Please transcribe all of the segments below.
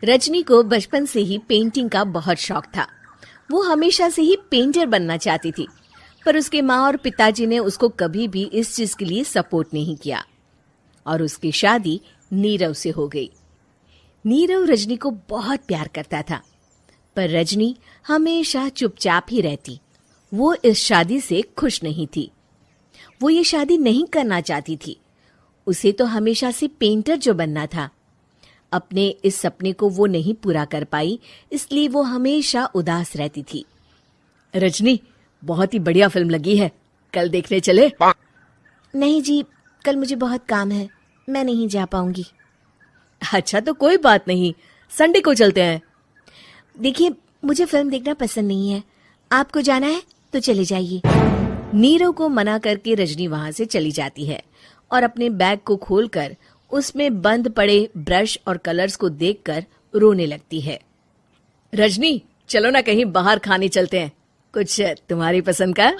रजनी को बचपन से ही पेंटिंग का बहुत शौक था। वो हमेशा से ही पेंटर बनना चाहती थी, पर उसके माँ और पिताजी ने उसको कभी भी इस चीज के लिए सपोर्ट नहीं किया और उसकी शादी नीरव से हो गई। नीरव रजनी को बहुत प्यार करता था, पर रजनी हमेशा चुपचाप ही रहती। वो इस शादी से खुश नहीं थी। वो ये शादी नहीं करना चाहती थी। उसे तो हमेशा से पेंटर जो बनना था। अपने इस सपने को वो नहीं पूरा कर पाई, इसलिए वो हमेशा उदास रहती थी। रजनी, बहुत ही बढ़िया फिल्म लगी है, कल देखने चले? नहीं जी, कल मुझे बहुत काम है, मैं नहीं जा पाऊंगी। अच्छा तो कोई बात नहीं, संडे को चलते हैं। देखिए, मुझे फिल्म देखना पसंद नहीं है। आपको जाना है तो चले जाइए। नीरव को मना करके रजनी वहां से चली जाती है और अपने बैग को खोलकर उसमें बंद पड़े ब्रश और कलर्स को देखकर रोने लगती है। रजनी, चलो ना कहीं बाहर खाने चलते हैं, कुछ तुम्हारी पसंद का।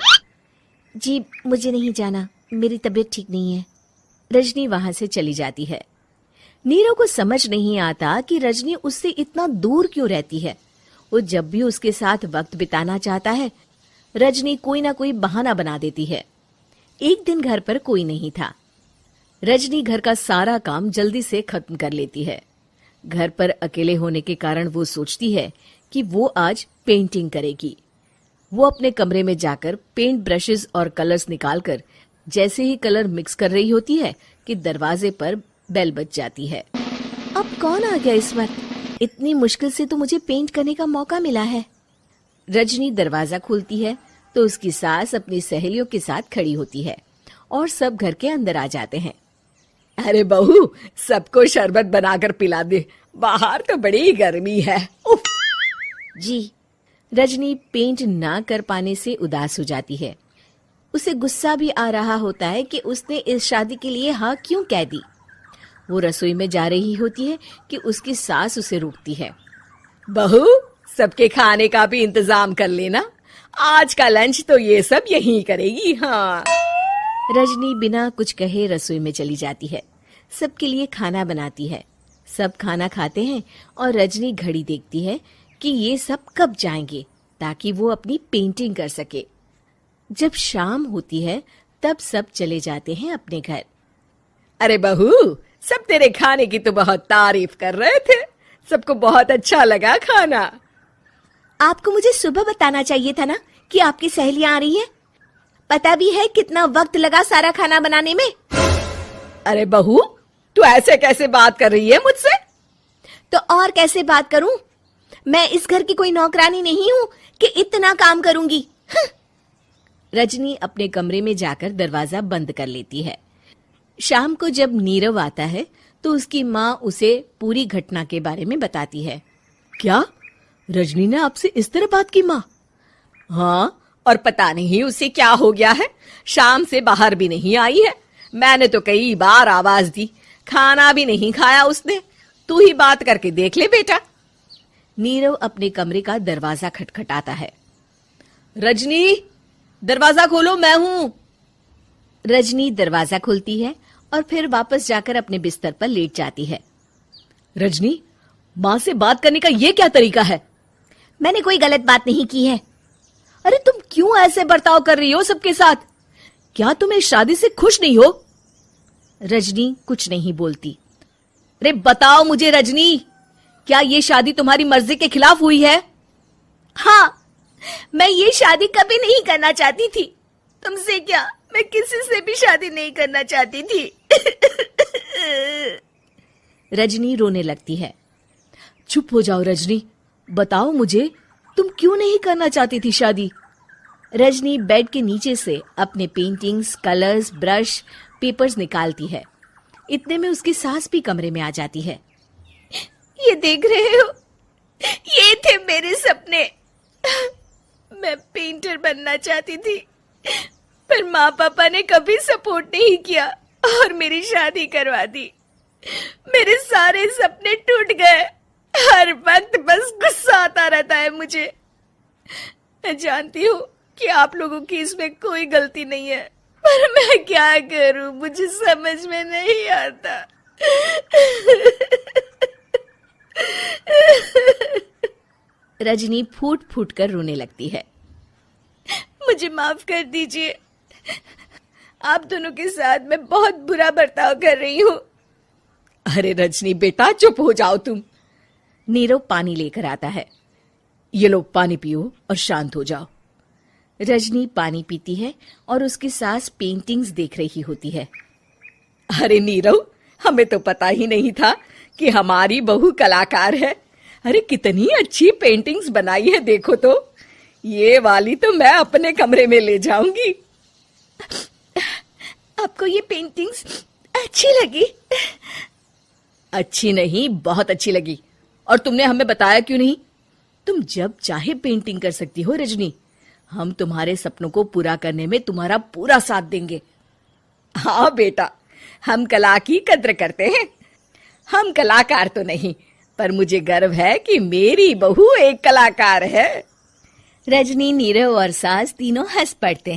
जी, मुझे नहीं जाना, मेरी तबीयत ठीक नहीं है। रजनी वहां से चली जाती है। नीरव को समझ नहीं आता कि रजनी उससे इतना दूर क्यों रहती है। वो जब भी उसके साथ वक्त बिताना चाहता है, रजनी कोई ना कोई बहाना बना देती है। एक दिन घर पर कोई नहीं था। रजनी घर का सारा काम जल्दी से खत्म कर लेती है। घर पर अकेले होने के कारण वो सोचती है कि वो आज पेंटिंग करेगी। वो अपने कमरे में जाकर पेंट ब्रशेस और कलर्स निकालकर जैसे ही कलर मिक्स कर रही होती है कि दरवाजे पर बेल बज जाती है। अब कौन आ गया इस वक्त? इतनी मुश्किल से तो मुझे पेंट करने का मौका मिला है। रजनी दरवाजा खोलती है तो उसकी सास अपनी सहेलियों के साथ खड़ी होती है और सब घर के अंदर आ जाते हैं। अरे बहू, सबको शरबत बनाकर पिला दे, बाहर तो बड़ी गर्मी है। उफ। जी। रजनी पेंट ना कर पाने से उदास हो जाती है। उसे गुस्सा भी आ रहा होता है कि उसने इस शादी के लिए हाँ क्यों कह दी। वो रसोई में जा रही होती है कि उसकी सास उसे रोकती है। बहू, सबके खाने का भी इंतजाम कर लेना, आज का लंच तो ये सब यहीं करेगी। हाँ। रजनी बिना कुछ कहे रसोई में चली जाती है। सबके लिए खाना बनाती है। सब खाना खाते हैं और रजनी घड़ी देखती है कि ये सब कब जाएंगे ताकि वो अपनी पेंटिंग कर सके। जब शाम होती है तब सब चले जाते हैं अपने घर। अरे बहू, सब तेरे खाने की तो बहुत तारीफ कर रहे थे, सबको बहुत अच्छा लगा खाना। आपको मुझे सुबह बताना चाहिए था ना कि आपकी सहेलियां आ रही हैं। पता भी है कितना वक्त लगा सारा खाना बनाने में। अरे बहू, तू ऐसे कैसे बात कर रही है मुझसे? तो और कैसे बात करूं? मैं इस घर की कोई नौकरानी नहीं हूं कि इतना काम करूंगी। रजनी अपने कमरे में जाकर दरवाजा बंद कर लेती है। शाम को जब नीरव आता है तो उसकी माँ उसे पूरी घटना के बारे में बताती है। क्या रजनी ने आपसे इस तरह बात की माँ? हाँ, और पता नहीं उसे क्या हो गया है, शाम से बाहर भी नहीं आई है। मैंने तो कई बार आवाज दी, खाना भी नहीं खाया उसने। तू ही बात करके देख ले बेटा। नीरव अपने कमरे का दरवाजा खटखटाता है। रजनी, दरवाजा खोलो, मैं हूं। रजनी दरवाजा खोलती है और फिर वापस जाकर अपने बिस्तर पर लेट जाती है। रजनी, माँ से बात करने का ये क्या तरीका है? मैंने कोई गलत बात नहीं की है। अरे तुम क्यों ऐसे बर्ताव कर रही हो सबके साथ? क्या तुम इस शादी से खुश नहीं हो? रजनी कुछ नहीं बोलती। अरे बताओ मुझे रजनी, क्या ये शादी तुम्हारी मर्जी के खिलाफ हुई है? हाँ, मैं ये शादी कभी नहीं करना चाहती थी। तुमसे क्या, मैं किसी से भी शादी नहीं करना चाहती थी। रजनी रोने लगती है। चुप हो जाओ रजनी, बताओ मुझे, तुम क्यों नहीं करना चाहती थी शादी? रजनी बेड के नीचे से अपने पेंटिंग्स, कलर्स, ब्रश, पेपर्स निकालती है। इतने में उसकी सास भी कमरे में आ जाती है। ये देख रहे हो, ये थे मेरे सपने। मैं पेंटर बनना चाहती थी, पर माँ पापा ने कभी सपोर्ट नहीं किया और मेरी शादी करवा दी। मेरे सारे सपने टूट गए। हर वक्त बस गुस्सा आता रहता है मुझे। मैं जानती हूँ कि आप लोगों की इसमें कोई गलती नहीं है, पर मैं क्या करूं, मुझे समझ में नहीं आता। रजनी फूट फूट कर रोने लगती है। मुझे माफ कर दीजिए, आप दोनों के साथ मैं बहुत बुरा बर्ताव कर रही हूँ। अरे रजनी बेटा, चुप हो जाओ तुम। नीरव पानी लेकर आता है। ये लो पानी पियो और शांत हो जाओ। रजनी पानी पीती है और उसकी सास पेंटिंग्स देख रही होती है। अरे नीरव, हमें तो पता ही नहीं था कि हमारी बहू कलाकार है। अरे कितनी अच्छी पेंटिंग्स बनाई है, देखो तो। ये वाली तो मैं अपने कमरे में ले जाऊंगी। आपको ये पेंटिंग्स अच्छी लगी? अच्छी नहीं, बहुत अच्छी लगी। और तुमने हमें बताया क्यों नहीं? तुम जब चाहे पेंटिंग कर सकती हो रजनी। हम तुम्हारे सपनों को पूरा करने में तुम्हारा पूरा साथ देंगे। हाँ बेटा, हम कला की कद्र करते हैं। हम कलाकार तो नहीं, पर मुझे गर्व है कि मेरी बहू एक कलाकार है। रजनी, नीरव और सास तीनों हंस पड़ते हैं।